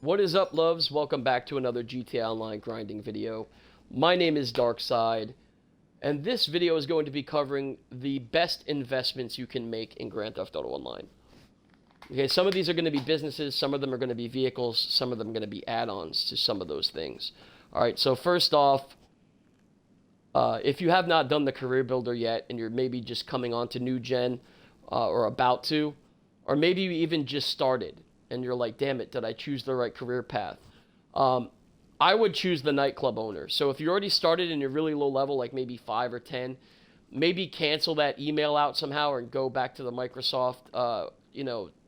What is up, loves? Welcome back to another GTA Online grinding video. My name is Darkside, and this video is going to be covering the best investments you can make in Grand Theft Auto Online. Okay, some of these are going to be businesses, some of them are going to be vehicles, some of them are going to be add-ons to some of those things. Alright, so first off, if you have not done the career builder yet, and you're maybe just coming onto new gen, or about to, or maybe you even just started, and you're like, damn it, did I choose the right career path? I would choose the nightclub owner. So if you already started and you're really low level, like maybe 5 or 10, maybe cancel that email out somehow or go back to the Microsoft,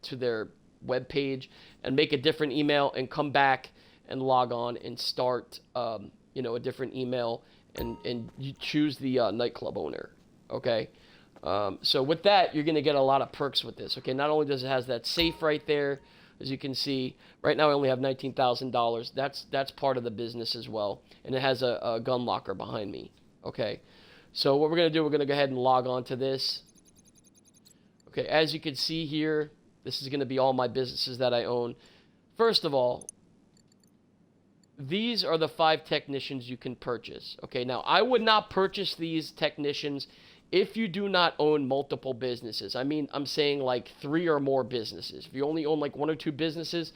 to their web page and make a different email and come back and log on and start, a different email and you choose the nightclub owner, okay? So with that, you're going to get a lot of perks with this, okay? Not only does it have that safe right there, as you can see, right now I only have $19,000. That's part of the business as well. And it has a gun locker behind me, okay? So what we're going to do, we're going to go ahead and log on to this. Okay, as you can see here, this is going to be all my businesses that I own. First of all, these are the 5 technicians you can purchase. Okay, now I would not purchase these technicians if you do not own multiple businesses. I mean, I'm saying like 3 or more businesses. If you only own like 1 or 2 businesses,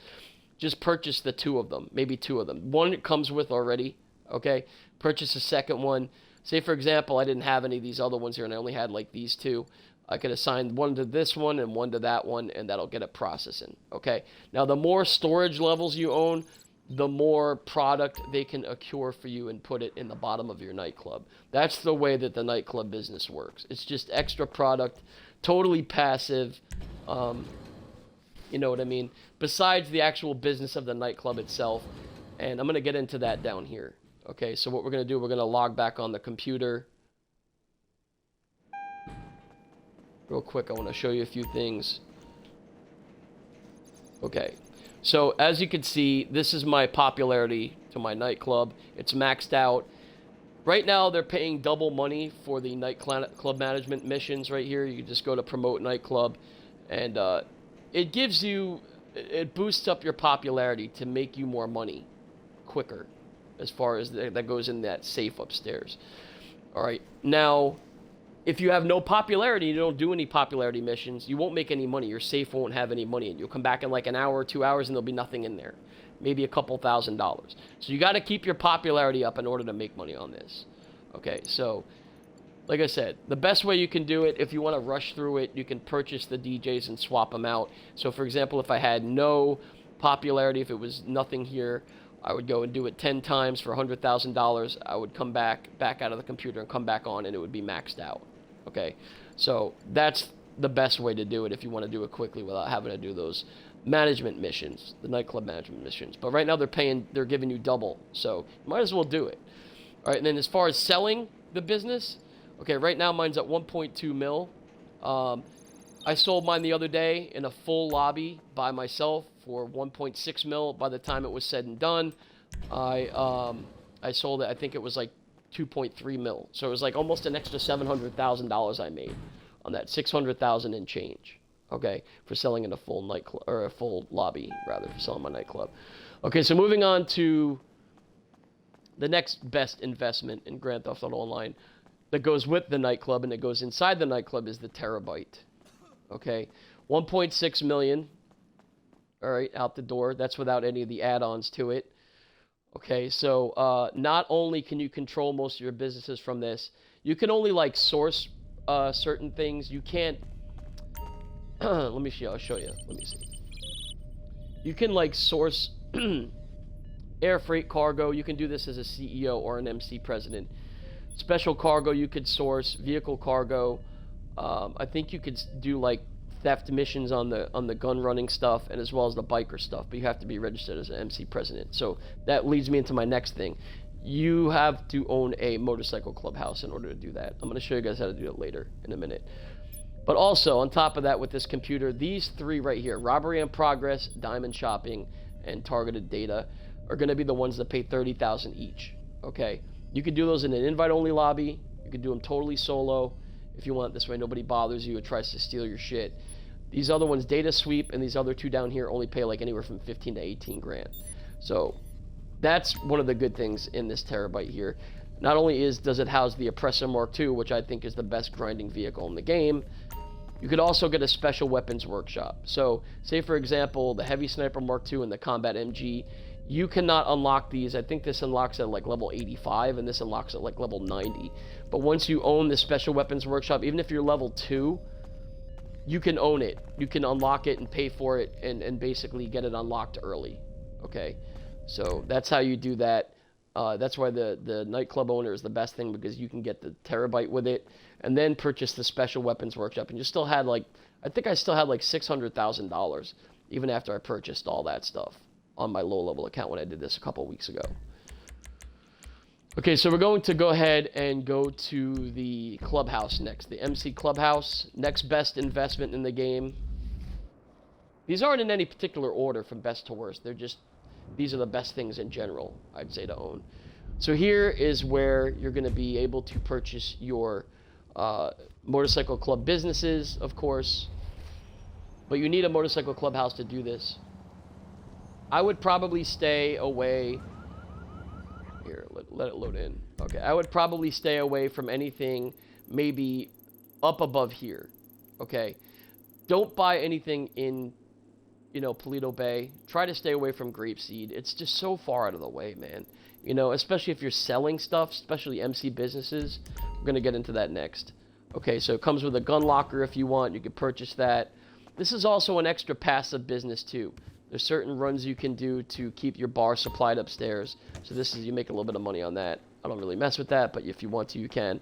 just purchase the 2 of them, maybe 2 of them. One it comes with already, okay? Purchase a second one. Say, for example, I didn't have any of these other ones here, and I only had like these 2. I could assign one to this one and one to that one, and that'll get it processing, okay? Now, the more storage levels you own, the more product they can accrue for you and put it in the bottom of your nightclub. That's the way that the nightclub business works. It's just extra product, totally passive, you know what I mean? Besides the actual business of the nightclub itself, and I'm going to get into that down here. Okay, so what we're going to do, we're going to log back on the computer. Real quick, I want to show you a few things. Okay. So, as you can see, this is my popularity to my nightclub. It's maxed out. Right now, they're paying double money for the nightclub management missions right here. You can just go to promote nightclub, and it gives you, it boosts up your popularity to make you more money quicker, as far as that goes in that safe upstairs. All right, now, if you have no popularity, you don't do any popularity missions, you won't make any money. Your safe won't have any money, and you'll come back in like an hour or 2 hours, and there'll be nothing in there. Maybe a couple $1,000s. So you got to keep your popularity up in order to make money on this. Okay, so like I said, the best way you can do it, if you want to rush through it, you can purchase the DJs and swap them out. So for example, if I had no popularity, if it was nothing here, I would go and do it 10 times for $100,000. I would come back out of the computer and come back on, and it would be maxed out. Okay, so that's the best way to do it if you want to do it quickly without having to do those management missions, the nightclub management missions. But right now they're giving you double, so you might as well do it. All right, and then as far as selling the business, okay, right now mine's at 1.2 mil. I sold mine the other day in a full lobby by myself for 1.6 mil. By the time it was said and done, I sold it. I think it was like 2.3 mil. So it was like almost an extra $700,000 I made on that, 600,000 and change. Okay, for selling in a full nightclub, or a full lobby rather, for selling my nightclub. Okay, so moving on to the next best investment in Grand Theft Auto Online that goes with the nightclub and it goes inside the nightclub is the Terabyte. Okay, 1.6 million. All right, out the door. That's without any of the add-ons to it. Okay, so not only can you control most of your businesses from this, you can only like source certain things. You can't. Let me see. I'll show you. Let me see. You can like source air freight cargo. You can do this as a CEO or an MC president. Special cargo you could source. Vehicle cargo. I think you could do like theft missions on the gun running stuff, and as well as the biker stuff, but you have to be registered as an MC president. So that leads me into my next thing. You have to own a motorcycle clubhouse in order to do that. I'm going to show you guys how to do it later in a minute. But also, on top of that, with this computer, these 3 right here, robbery in progress, diamond shopping, and targeted data, are going to be the ones that pay $30,000 each. Okay, you could do those in an invite-only lobby. You could do them totally solo if you want. This way nobody bothers you or tries to steal your shit. These other ones, Data Sweep, and these other two down here only pay like anywhere from 15 to 18 grand. So that's one of the good things in this terabyte here. Not only does it house the Oppressor Mark II, which I think is the best grinding vehicle in the game, you could also get a special weapons workshop. So say for example, the Heavy Sniper Mark II and the Combat MG, you cannot unlock these. I think this unlocks at like level 85 and this unlocks at like level 90. But once you own the special weapons workshop, even if you're level 2, you can own it. You can unlock it and pay for it and basically get it unlocked early. Okay, so that's how you do that. That's why the nightclub owner is the best thing, because you can get the terabyte with it and then purchase the special weapons workshop. And you still had like, I think I still had like $600,000 even after I purchased all that stuff on my low level account when I did this a couple weeks ago. Okay, so we're going to go ahead and go to the clubhouse next. The MC Clubhouse, next best investment in the game. These aren't in any particular order from best to worst. They're just, these are the best things in general, I'd say, to own. So here is where you're going to be able to purchase your motorcycle club businesses, of course. But you need a motorcycle clubhouse to do this. I would probably stay away. Here, let it load in. Okay, I would probably stay away from anything maybe up above here. Okay, don't buy anything in, you know, Paleto Bay. Try to stay away from Grapeseed. It's just so far out of the way, man. You know, especially if you're selling stuff, especially MC businesses. We're going to get into that next. Okay, so it comes with a gun locker if you want. You can purchase that. This is also an extra passive business too. There's certain runs you can do to keep your bar supplied upstairs. So this is, you make a little bit of money on that. I don't really mess with that, but if you want to, you can.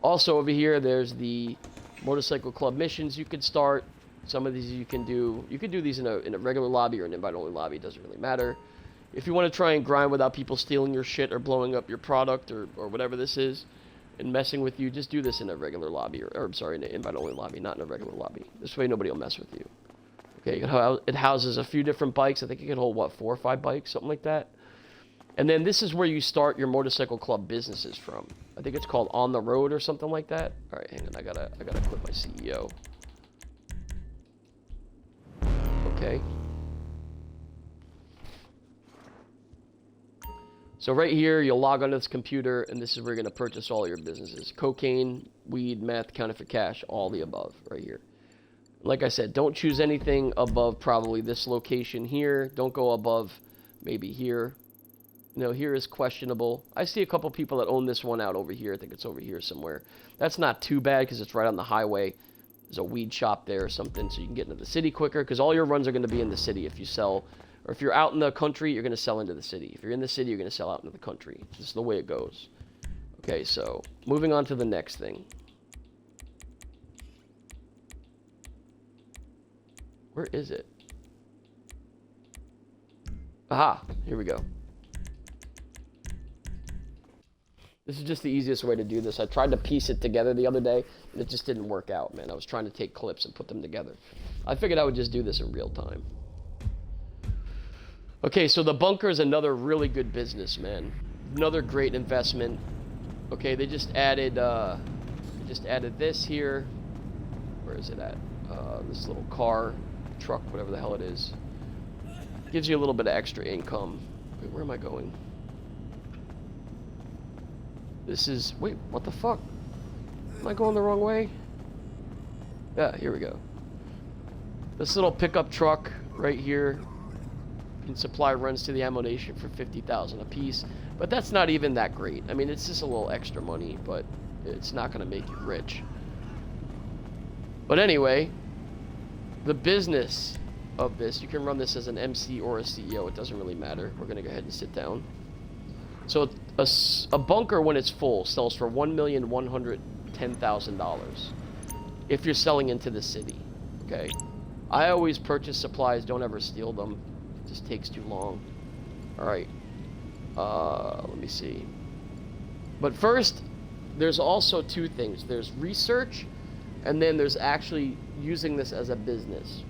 Also over here, there's the motorcycle club missions you could start. Some of these you can do. You could do these in a regular lobby or an invite-only lobby. It doesn't really matter. If you want to try and grind without people stealing your shit or blowing up your product or whatever this is and messing with you, just do this in a regular lobby or I'm sorry, in an invite-only lobby, not in a regular lobby. This way nobody will mess with you. Okay, it houses a few different bikes. I think it can hold, what, 4 or 5 bikes, something like that. And then this is where you start your motorcycle club businesses from. I think it's called On the Road or something like that. All right, hang on, I gotta quit my CEO. Okay. So right here, you'll log onto this computer, and this is where you're gonna purchase all your businesses: cocaine, weed, meth, counterfeit cash, all the above, right here. Like I said, don't choose anything above probably this location here. Don't go above maybe here. You know, here is questionable. I see a couple people that own this one out over here. I think it's over here somewhere. That's not too bad because it's right on the highway. There's a weed shop there or something, so you can get into the city quicker, because all your runs are going to be in the city if you sell. Or if you're out in the country, you're going to sell into the city. If you're in the city, you're going to sell out into the country. It's just the way it goes. Okay, so moving on to the next thing. Where is it? Aha, here we go. This is just the easiest way to do this. I tried to piece it together the other day, and it just didn't work out, man. I was trying to take clips and put them together. I figured I would just do this in real time. Okay, so the bunker is another really good business, man. Another great investment. Okay, they just added this here. Where is it at? This little car, truck, whatever the hell it is. Gives you a little bit of extra income. Wait, where am I going? This is, wait, what the fuck? Am I going the wrong way? Yeah, here we go. This little pickup truck right here can supply runs to the ammo nation for 50,000 a piece, but that's not even that great. I mean, it's just a little extra money, but it's not going to make you rich. But anyway, the business of this, you can run this as an MC or a CEO. It doesn't really matter. We're going to go ahead and sit down. So a bunker, when it's full, sells for $1,110,000 if you're selling into the city. Okay, I always purchase supplies. Don't ever steal them. It just takes too long. All right. Let me see. But first, there's also two things. There's research, and then there's actually using this as a business.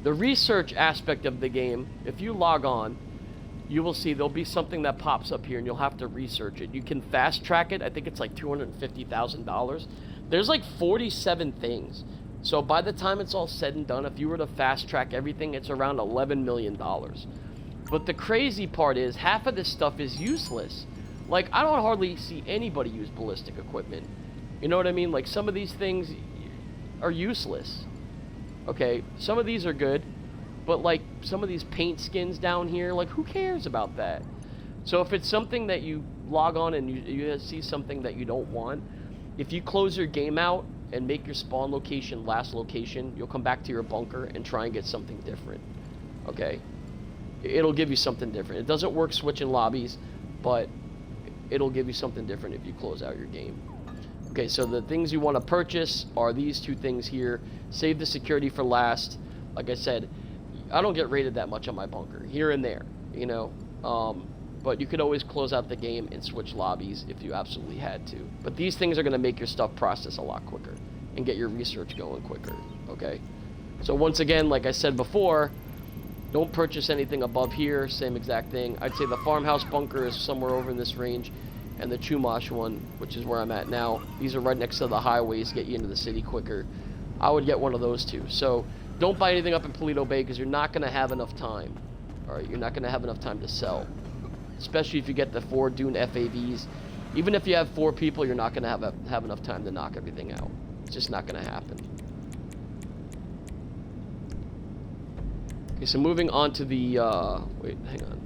The research aspect of the game, if you log on, you will see there'll be something that pops up here, and you'll have to research it. You can fast track it. I think it's like $250,000. There's like 47 things. So by the time it's all said and done, if you were to fast track everything, it's around $11 million. But the crazy part is half of this stuff is useless. Like, I don't hardly see anybody use ballistic equipment. You know what I mean? Like, some of these things are useless. Okay, some of these are good, but like some of these paint skins down here, like, who cares about that? So if it's something that you log on and you see something that you don't want, if you close your game out and make your spawn location last location, you'll come back to your bunker and try and get something different. Okay? It'll give you something different. It doesn't work switching lobbies, but it'll give you something different if you close out your game. Okay, so the things you want to purchase are these two things here. Save the security for last. Like I said, I don't get rated that much on my bunker, here and there, you know. But you could always close out the game and switch lobbies if you absolutely had to. But these things are going to make your stuff process a lot quicker and get your research going quicker, okay? So once again, like I said before, don't purchase anything above here, same exact thing. I'd say the farmhouse bunker is somewhere over in this range, and the Chumash one, which is where I'm at now, these are right next to the highways, get you into the city quicker. I would get one of those two. So don't buy anything up in Paleto Bay because you're not going to have enough time. All right, you're not going to have enough time to sell. Especially if you get the 4 Dune FAVs. Even if you have 4 people, you're not going to have enough time to knock everything out. It's just not going to happen. Okay, so moving on to the, wait, hang on.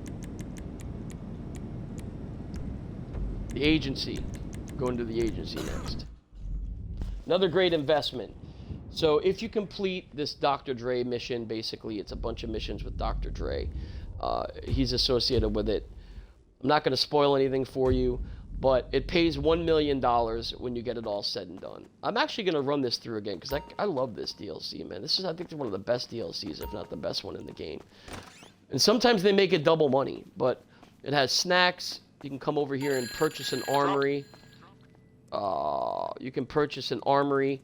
The agency. Going to the agency next. Another great investment. So if you complete this Dr. Dre mission, basically it's a bunch of missions with Dr. Dre. He's associated with it. I'm not going to spoil anything for you, but it pays $1 million when you get it all said and done. I'm actually going to run this through again because I love this DLC, man. This is, I think, one of the best DLCs, if not the best one in the game. And sometimes they make it double money, but it has snacks. You can come over here and purchase an armory. You can purchase an armory,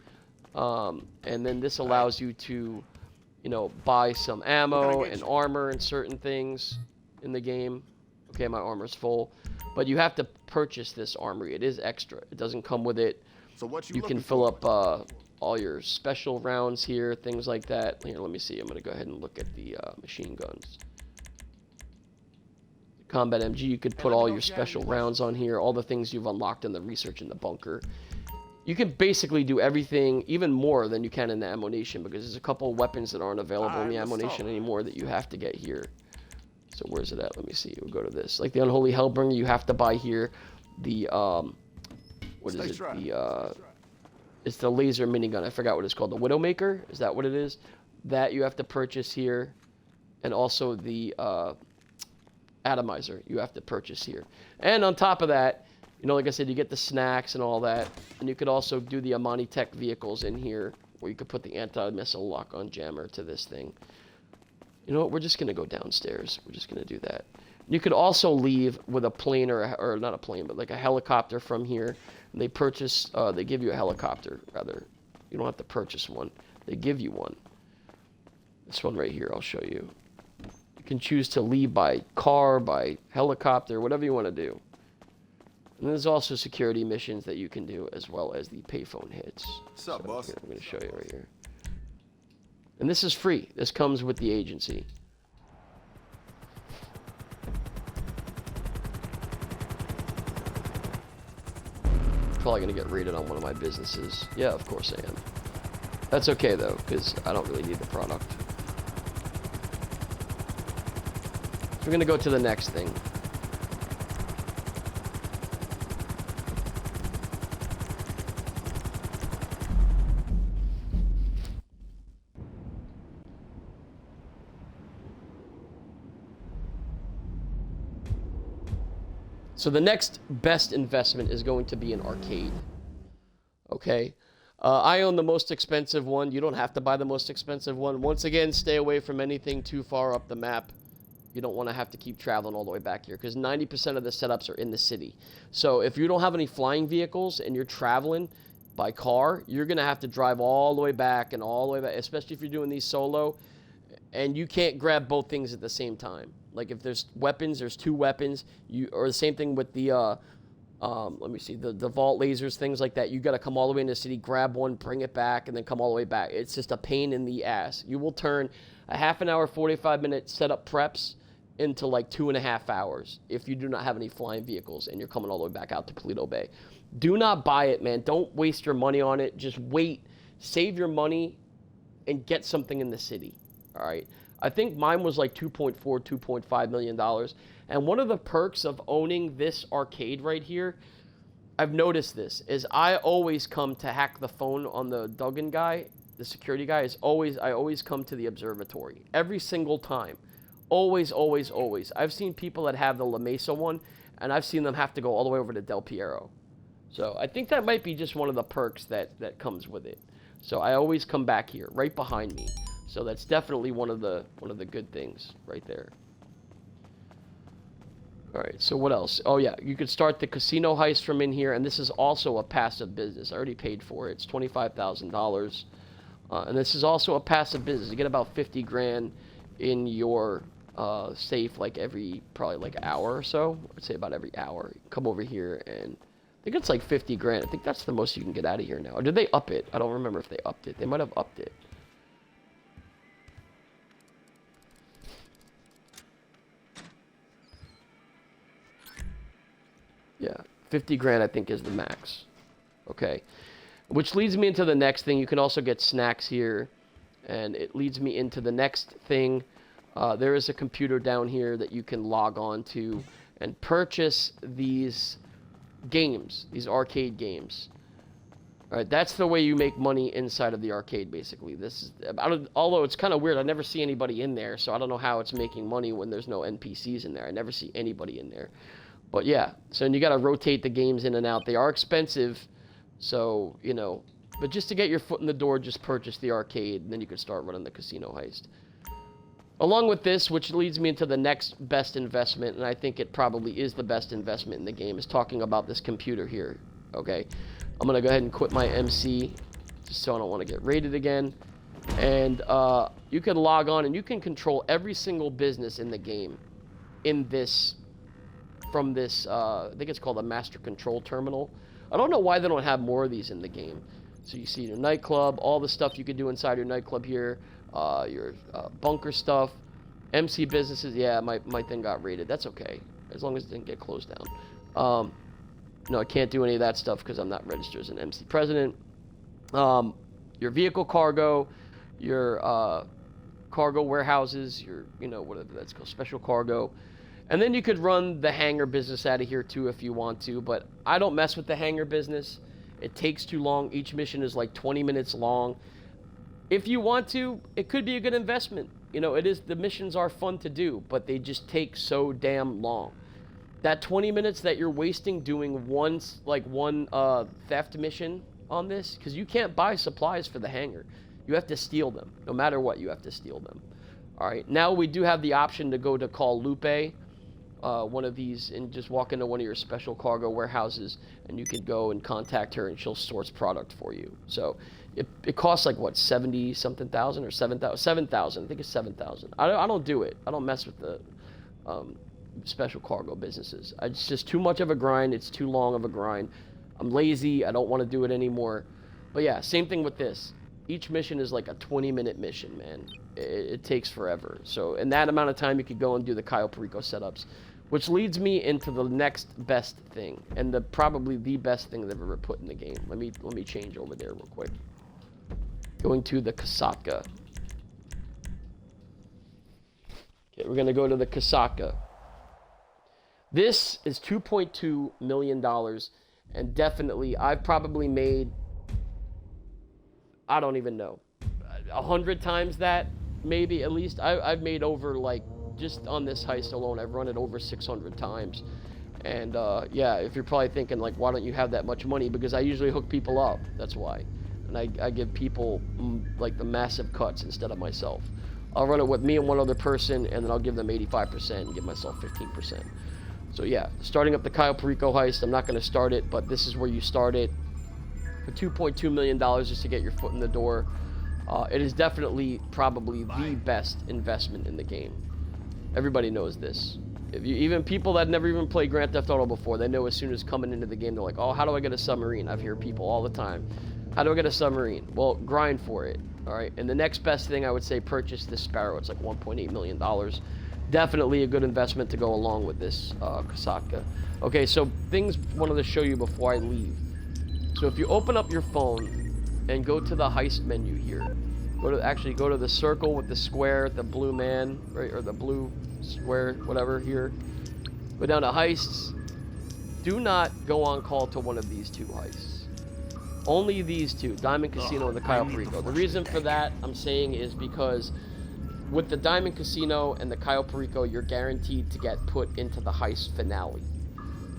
and then this allows you to, you know, buy some ammo and armor and certain things in the game. Okay, my armor's full, but you have to purchase this armory. It is extra. It doesn't come with it. So what you can fill up all your special rounds here, things like that. Here, let me see. I'm going to go ahead and look at the machine guns. Combat MG, you could put all your special rounds on here, all the things you've unlocked in the research in the bunker. You can basically do everything, even more than you can in the ammunition, because there's a couple of weapons that aren't available in the ammunition anymore that you have to get here. So where's it at? Let me see. We'll go to this. Like the Unholy Hellbringer, you have to buy here the, what is it? The, it's the laser minigun. I forgot what it's called. The Widowmaker? Is that what it is? That you have to purchase here. And also the, atomizer you have to purchase here. And on top of that, you know, like I said, you get the snacks and all that. And you could also do the Amani Tech vehicles in here, where you could put the anti-missile lock-on jammer to this thing. You know what? We're just going to go downstairs. We're just going to do that. You could also leave with a plane or not a plane, but like a helicopter from here. And they purchase, they give you a helicopter, rather. You don't have to purchase one. They give you one. This one right here, I'll show you. You can choose to leave by car, by helicopter, whatever you want to do. And there's also security missions that you can do, as well as the payphone hits. What's up, boss? Here, I'm going to show you right here. And this is free. This comes with the agency. Probably going to get rated on one of my businesses. Yeah, of course I am. That's okay, though, because I don't really need the product. So we're going to go to the next thing. So the next best investment is going to be an arcade. Okay? I own the most expensive one. You don't have to buy the most expensive one. Once again, stay away from anything too far up the map. You don't want to have to keep traveling all the way back here, because 90% of the setups are in the city. So if you don't have any flying vehicles and you're traveling by car, you're going to have to drive all the way back and all the way back, especially if you're doing these solo, and you can't grab both things at the same time. Like if there's weapons, there's 2 weapons, or the same thing with the Let me see, the vault lasers, things like that. You got to come all the way into the city, grab one, bring it back, and then come all the way back. It's just a pain in the ass. You will turn a half an hour, 45-minute setup preps into like 2.5 hours if you do not have any flying vehicles and you're coming all the way back out to Paleto Bay. Do not buy it, man. Don't waste your money on it. Just wait, save your money, and get something in the city. All right. I think mine was like $2.5 million. And one of the perks of owning this arcade right here, I've noticed this, is I always come to hack the phone on the Duggan guy, the security guy. I always come to the observatory every single time. Always, always, always. I've seen people that have the La Mesa one, and I've seen them have to go all the way over to Del Piero. So I think that might be just one of the perks that comes with it. So I always come back here, right behind me. So that's definitely one of the good things right there. All right, so what else? Oh yeah, you could start the casino heist from in here, and this is also a passive business. I already paid for it. It's $25,000, and this is also a passive business. You get about 50 grand in your safe like every probably like hour or so. I'd say about every hour. You come over here and I think it's like 50 grand. I think that's the most you can get out of here now. Or did they up it? I don't remember if they upped it. They might have upped it. Yeah, 50 grand I think is the max. Okay. Which leads me into the next thing. You can also get snacks here. And it leads me into the next thing. There is a computer down here that you can log on to and purchase these games, these arcade games. All right, that's the way you make money inside of the arcade, basically. This is, although it's kind of weird, I never see anybody in there, so I don't know how it's making money when there's no NPCs in there. I never see anybody in there. But yeah, so you got to rotate the games in and out. They are expensive, so, you know, but just to get your foot in the door, just purchase the arcade, and then you can start running the casino heist. Along with this, which leads me into the next best investment, and I think it probably is the best investment in the game, is talking about this computer here, okay? I'm going to go ahead and quit my MC, just so I don't want to get raided again. And you can log on, and you can control every single business in the game in this, from this, I think it's called a master control terminal. I don't know why they don't have more of these in the game. So you see your nightclub, all the stuff you could do inside your nightclub here, your bunker stuff, MC businesses. Yeah, my thing got raided. That's okay, as long as it didn't get closed down. No, I can't do any of that stuff because I'm not registered as an MC president. Your vehicle cargo, your cargo warehouses, your, you know, whatever that's called, special cargo. And then you could run the hangar business out of here too if you want to, but I don't mess with the hangar business. It takes too long. Each mission is like 20 minutes long. If you want to, it could be a good investment. You know, it is, the missions are fun to do, but they just take so damn long. That 20 minutes that you're wasting doing one theft mission on this, because you can't buy supplies for the hangar. You have to steal them. No matter what, you have to steal them. All right, now we do have the option to go to call Lupe, one of these, and just walk into one of your special cargo warehouses, and you could go and contact her, and she'll source product for you. So it costs like what, 70 something thousand or 7,000. I think it's 7,000. I don't do it. I don't mess with the special cargo businesses. It's just too much of a grind. It's too long of a grind. I'm lazy. I don't want to do it anymore. But yeah, same thing with this. Each mission is like a 20-minute mission, man. It takes forever. So in that amount of time, you could go and do the Cayo Perico setups, which leads me into the next best thing, and probably the best thing they've ever put in the game. Let me change over there real quick. Going to the Kasatka. Okay, we're gonna go to the Kasatka. This is $2.2 million, and definitely I've probably made, I don't even know, 100 times that, maybe at least. I've made over, like, just on this heist alone, I've run it over 600 times. And yeah, if you're probably thinking, like, why don't you have that much money? Because I usually hook people up, that's why. And I give people, like, the massive cuts instead of myself. I'll run it with me and one other person, and then I'll give them 85% and give myself 15%. So yeah, starting up the Cayo Perico heist, I'm not going to start it, but this is where you start it. For $2.2 million just to get your foot in the door. It is definitely probably the best investment in the game. Everybody knows this. If you, even people that never even played Grand Theft Auto before, they know as soon as coming into the game, they're like, oh, how do I get a submarine? I've heard people all the time. How do I get a submarine? Well, grind for it, all right? And the next best thing, I would say, purchase this Sparrow. It's like $1.8 million. Definitely a good investment to go along with this Kasaka. Okay, so things I wanted to show you before I leave. So if you open up your phone and go to the heist menu here, go to the circle with the square, the blue man, right, or the blue square, whatever here. Go down to heists. Do not go on call to one of these two heists. Only these two, Diamond Casino and the Cayo Perico. The reason for that, I'm saying, is because with the Diamond Casino and the Cayo Perico, you're guaranteed to get put into the heist finale.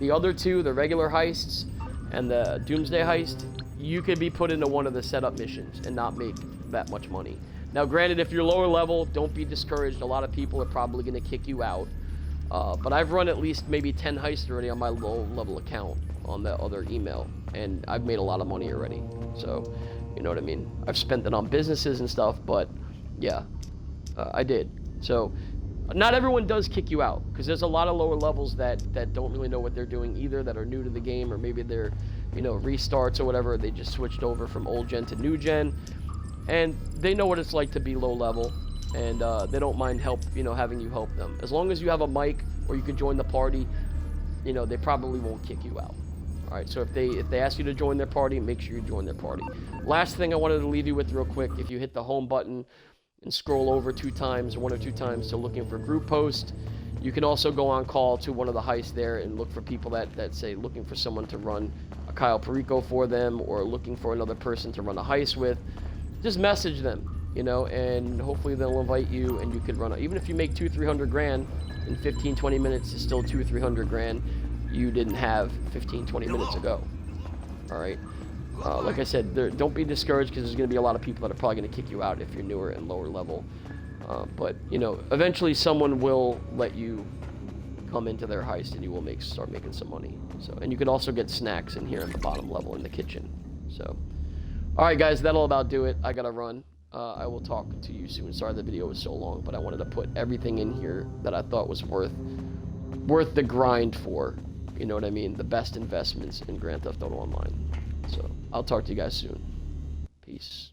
The other two, the regular heists and the Doomsday heist, you could be put into one of the setup missions and not make that much money. Now, granted, if you're lower level, don't be discouraged. A lot of people are probably going to kick you out. But I've run at least maybe 10 heists already on my low level account on the other email, and I've made a lot of money already. So, you know what I mean? I've spent it on businesses and stuff, but yeah, I did. So, not everyone does kick you out, because there's a lot of lower levels that don't really know what they're doing either, that are new to the game, or maybe they're, you know, restarts or whatever. They just switched over from old gen to new gen, and they know what it's like to be low level, and they don't mind having you help them. As long as you have a mic or you can join the party, you know, they probably won't kick you out. All right, so if they ask you to join their party, make sure you join their party. Last thing I wanted to leave you with real quick, if you hit the home button and scroll over one or two times to looking for group post, you can also go on call to one of the heists there and look for people that say looking for someone to run a Cayo Perico for them, or looking for another person to run a heist with. Just message them, you know, and hopefully they'll invite you, and you could run even if you make 200-300 grand in 15-20 minutes, it's still 200-300 grand you didn't have 15-20 minutes ago. All right, like I said, don't be discouraged, because there's going to be a lot of people that are probably going to kick you out if you're newer and lower level, but you know, eventually someone will let you come into their heist, and you will start making some money. So, and you can also get snacks in here at the bottom level in the kitchen. So, all right, guys, that'll about do it. I gotta run. I will talk to you soon. Sorry the video was so long, but I wanted to put everything in here that I thought was worth the grind for. You know what I mean? The best investments in Grand Theft Auto Online. So I'll talk to you guys soon. Peace.